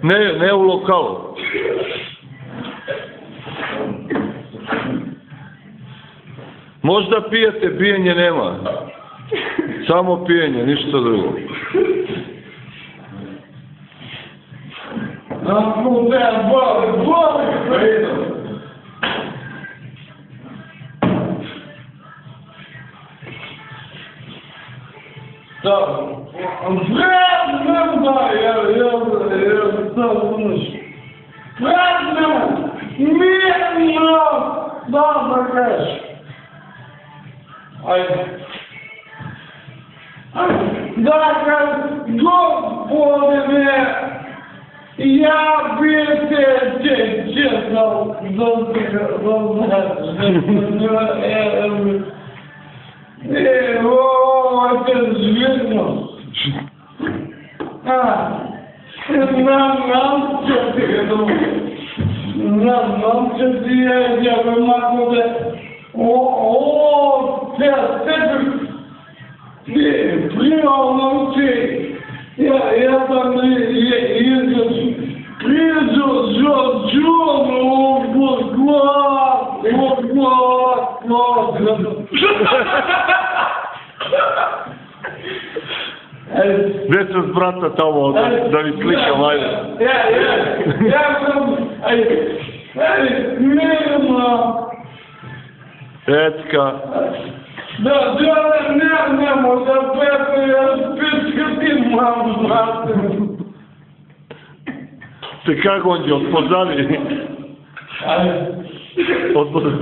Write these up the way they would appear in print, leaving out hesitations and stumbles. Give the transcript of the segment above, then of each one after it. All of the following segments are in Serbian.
Не у локалу. Може да пиете, биење нема. Само пиење, ништо друго. Дето с брата тамо, да ви сликам, ајде. Така. Така, Гонđи, од позади. Од позади.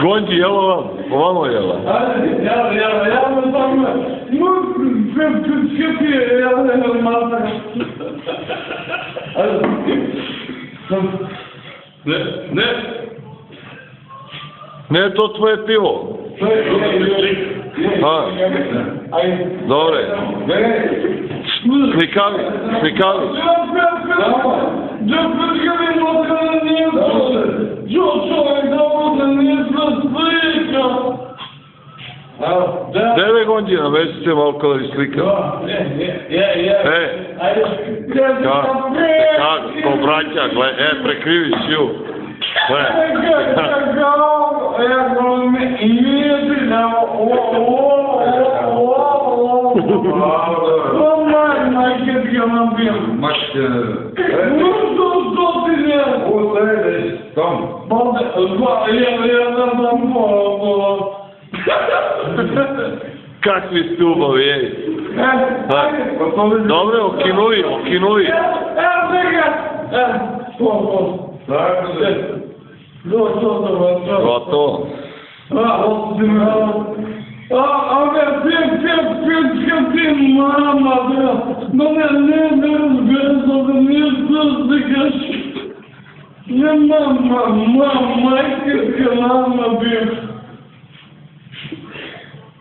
Гонđи, jelo vam? Ovamo jela? Ne je to tvoje pivo? Dobre. Slikavi. Deve Gонđi, namestite malko da vi slika. Kako, braća, prekrivi sju. Kakvi ste ubavi, ej. Dobre, okinuji. Gotovo.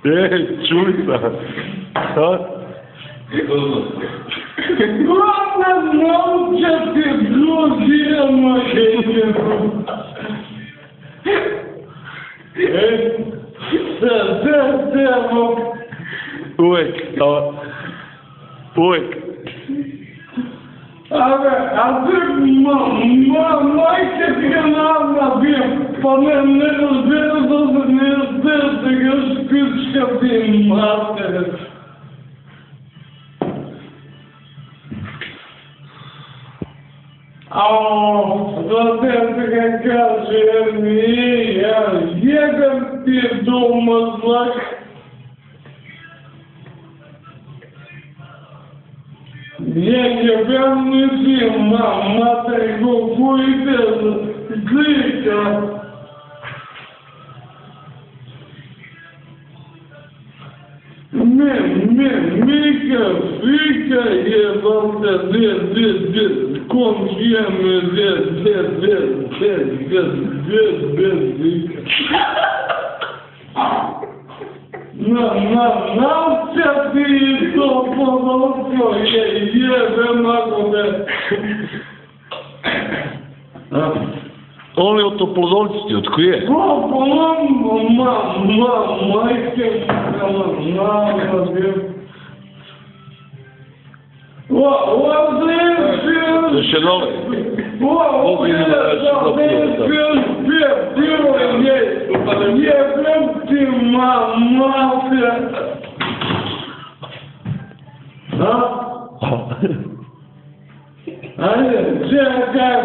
Ej, čuj sam. Uvek. Majke ti ga nabijam, pa ne razbijam da ne razbijam da ga špička ti mater. Da te kaže mi, ja jedan ti je doma zlak. Jebem nisi mater kupujte zlika. Mika, fika jebate, konžijeme, Нався ти то полоко, jebem ako me. On je od Toplodolci, od koje? Majke, Še nove? Jebem ti mafija. Ajde, čekaj,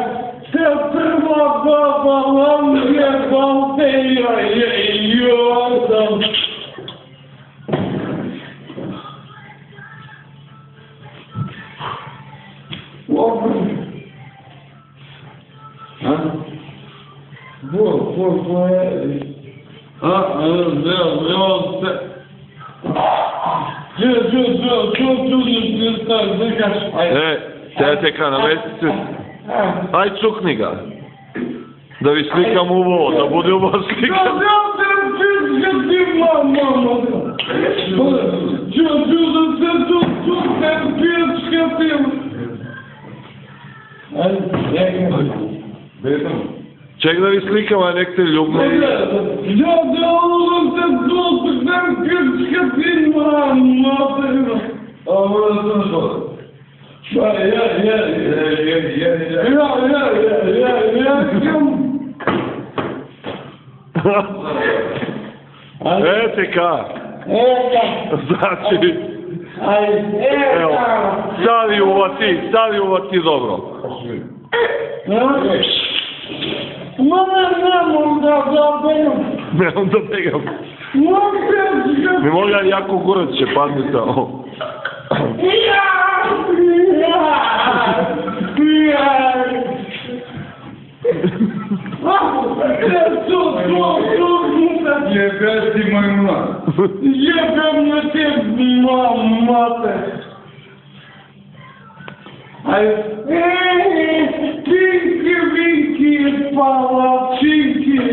te prva baba vam jebal te jodam. Teteka, namesti se. Aj, cukni ga. Da vi slikam uvo, da bude uvo slikam. Ček da vi slikam, aj nek te ljubno. Eteka. Znači, evo, stavi uvati dobro. Ne, onda begam. Ne moga jako kurac će padne tamo. Jebeš ti majmuna. Jebem na te mate. Pinky, vinky, palačinky.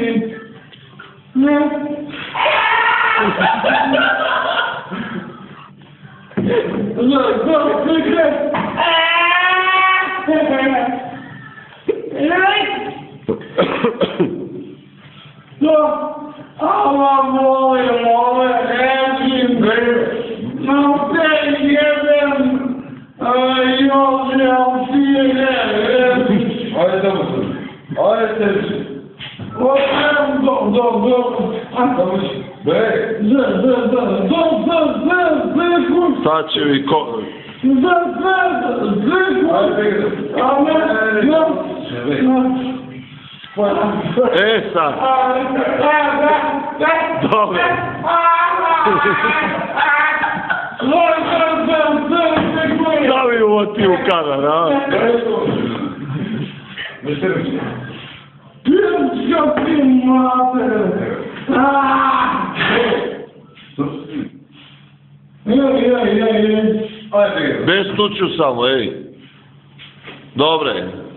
Allah molim ove engine, no te jebem, još fire. Ajde tamo se, ajde tebi. Otem Sad će vi ko... sad. Dobro. Stavi ovo ti u kadar, a? Pječka ti mater! Bez tuču samo, ej. Dobre.